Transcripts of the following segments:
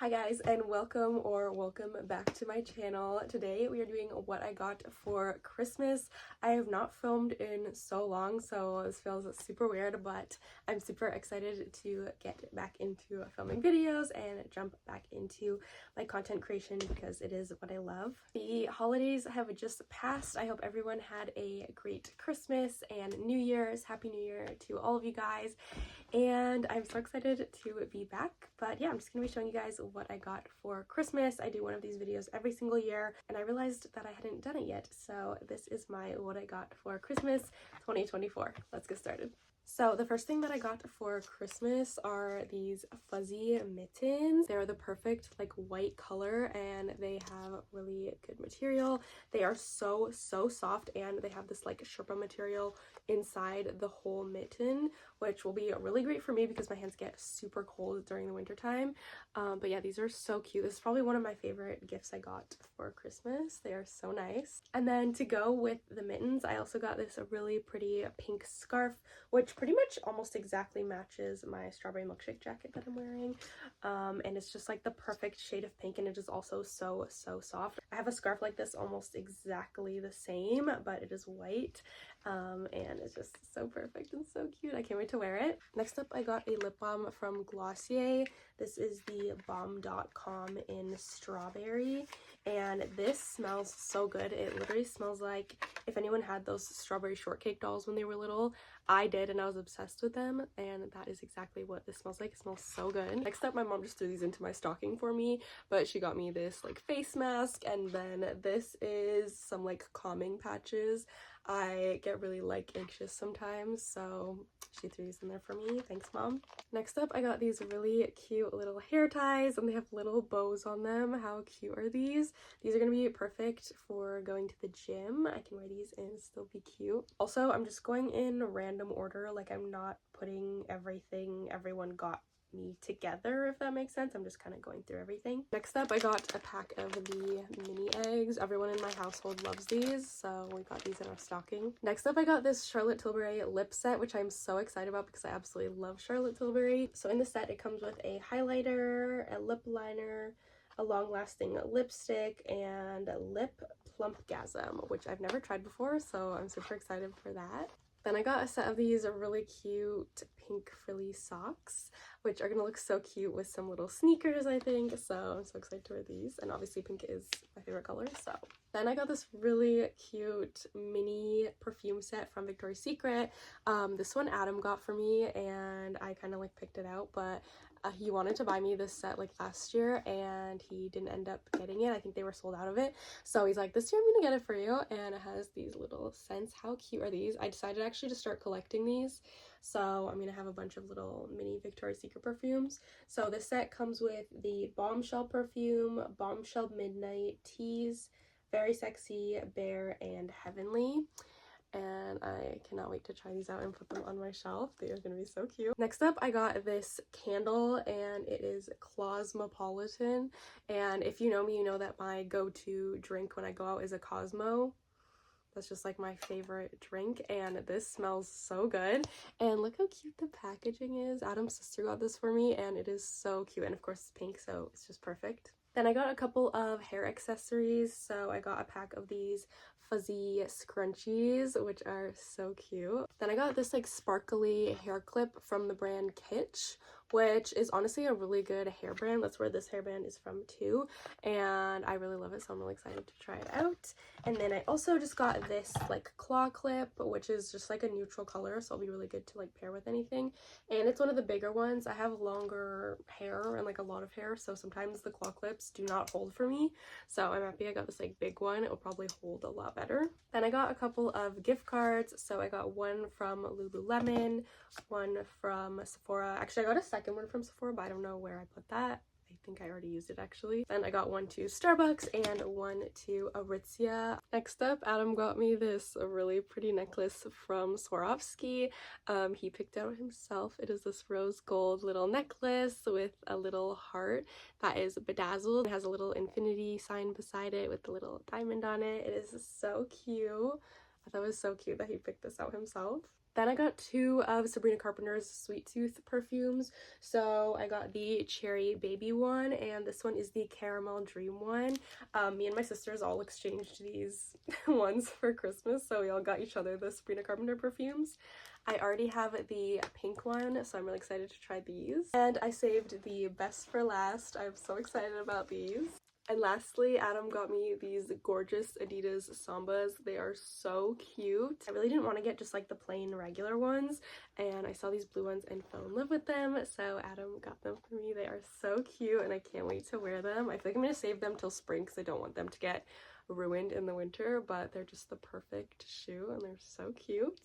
Hi guys, and welcome back to my channel. Today we are doing what I got for Christmas. I have not filmed in so long, so this feels super weird, but I'm super excited to get back into filming videos and jump back into my content creation because it is what I love. The holidays have just passed. I hope everyone had a great Christmas and New Year's. Happy New Year to all of you guys. And I'm so excited to be back. But yeah, I'm just gonna be showing you guys what I got for Christmas. I do one of these videos every single year, and I realized that I hadn't done it yet. So this is my what I got for Christmas 2024. Let's get started. So the first thing that I got for Christmas are these fuzzy mittens. They're the perfect like white color and they have really good material. They are so soft, and they have this like Sherpa material inside the whole mitten, which will be really great for me because my hands get super cold during the winter time. But yeah, these are so cute. This is probably one of my favorite gifts I got for Christmas. They are so nice. And then to go with the mittens, I also got this really pretty pink scarf, which pretty much almost exactly matches my strawberry milkshake jacket that I'm wearing. And it's just like the perfect shade of pink, and it is also so soft. I have a scarf like this almost exactly the same, but it is white. And it's just so perfect and so cute. I can't wait to wear it. Next up, I got a lip balm from Glossier. This is the balm.com in strawberry, and this smells so good. It literally smells like if anyone had those strawberry shortcake dolls when they were little. I did, and I was obsessed with them, and that is exactly what this smells like. It smells so good. Next up, my mom just threw these into my stocking for me, but she got me this like face mask, and then this is some like calming patches. I get really like anxious sometimes, so she threw these in there for me. Thanks, Mom. Next up, I got these really cute little hair ties, and they have little bows on them. How cute are these? These are gonna be perfect for going to the gym. I can wear these and still be cute. Also, I'm just going in random order. Like, I'm not putting everything everyone got me together, if that makes sense. I'm just kind of going through everything. Next up, I got a pack of the mini eggs. Everyone in my household loves these, so we got these in our stocking. Next up, I got this Charlotte Tilbury lip set, which I'm so excited about because I absolutely love Charlotte Tilbury. So in the set, it comes with a highlighter, a lip liner, a long-lasting lipstick, and a lip plumpgasm, which I've never tried before, so I'm super excited for that. Then I got a set of these really cute pink frilly socks, which are gonna look so cute with some little sneakers, I think. So I'm so excited to wear these, and obviously pink is my favorite color. So then I got this really cute mini perfume set from Victoria's Secret. This one Adam got for me, and I kind of like picked it out, but he wanted to buy me this set like last year, and he didn't end up getting it. I think they were sold out of it, so he's like, this year I'm gonna get it for you. And it has these little scents. How cute are these? I decided actually to start collecting these, so I'm gonna have a bunch of little mini Victoria's Secret perfumes. So this set comes with the Bombshell perfume, Bombshell Midnight, Tease, Very Sexy, Bare, and Heavenly. And I cannot wait to try these out and put them on my shelf. They are going to be so cute. Next up, I got this candle, and it is Cosmopolitan. And if you know me, you know that my go-to drink when I go out is a Cosmo. That's just like my favorite drink, and this smells so good. And look how cute the packaging is. Adam's sister got this for me, and it is so cute. And of course it's pink, so it's just perfect. Then I got a couple of hair accessories. So I got a pack of these fuzzy scrunchies, which are so cute. Then I got this like sparkly hair clip from the brand Kitsch, which is honestly a really good hair brand. That's where this hairband is from too, and I really love it, so I'm really excited to try it out. And then I also just got this like claw clip, which is just like a neutral color, so it'll be really good to like pair with anything. And it's one of the bigger ones. I have longer hair and like a lot of hair, so sometimes the claw clips do not hold for me, so I'm happy I got this like big one. It will probably hold a lot better. Then I got a couple of gift cards. So I got one from Lululemon, one from Sephora. Actually, I got a second one from Sephora, but I don't know where I put that. I think I already used it actually. Then I got one to Starbucks and one to Aritzia. Next up, Adam got me this really pretty necklace from Swarovski. He picked it out himself. It is this rose gold little necklace with a little heart that is bedazzled. It has a little infinity sign beside it with a little diamond on it. It is so cute. I thought it was so cute that he picked this out himself. Then I got two of Sabrina Carpenter's Sweet Tooth perfumes. So I got the Cherry Baby one, and this one is the Caramel Dream one. Me and my sisters all exchanged these ones for Christmas, so we all got each other the Sabrina Carpenter perfumes. I already have the pink one, so I'm really excited to try these. And I saved the best for last. I'm so excited about these. And lastly, Adam got me these gorgeous Adidas Sambas. They are so cute. I really didn't want to get just like the plain regular ones, and I saw these blue ones and fell in love with them, so Adam got them for me. They are so cute and I can't wait to wear them. I feel like I'm going to save them till spring because I don't want them to get ruined in the winter, but they're just the perfect shoe and they're so cute.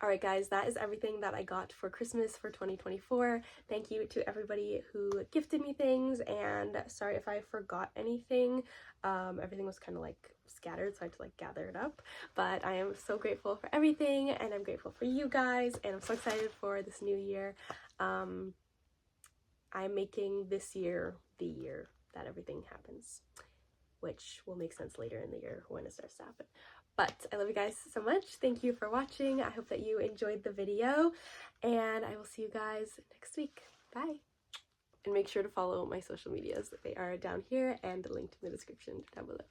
Alright guys, that is everything that I got for Christmas for 2024. Thank you to everybody who gifted me things, and sorry if I forgot anything. Everything was kind of like scattered, so I had to like gather it up. But I am so grateful for everything, and I'm grateful for you guys, and I'm so excited for this new year. I'm making this year the year that everything happens, which will make sense later in the year when it starts to happen. But I love you guys so much. Thank you for watching. I hope that you enjoyed the video, and I will see you guys next week. Bye. And make sure to follow my social medias. They are down here and linked in the description down below.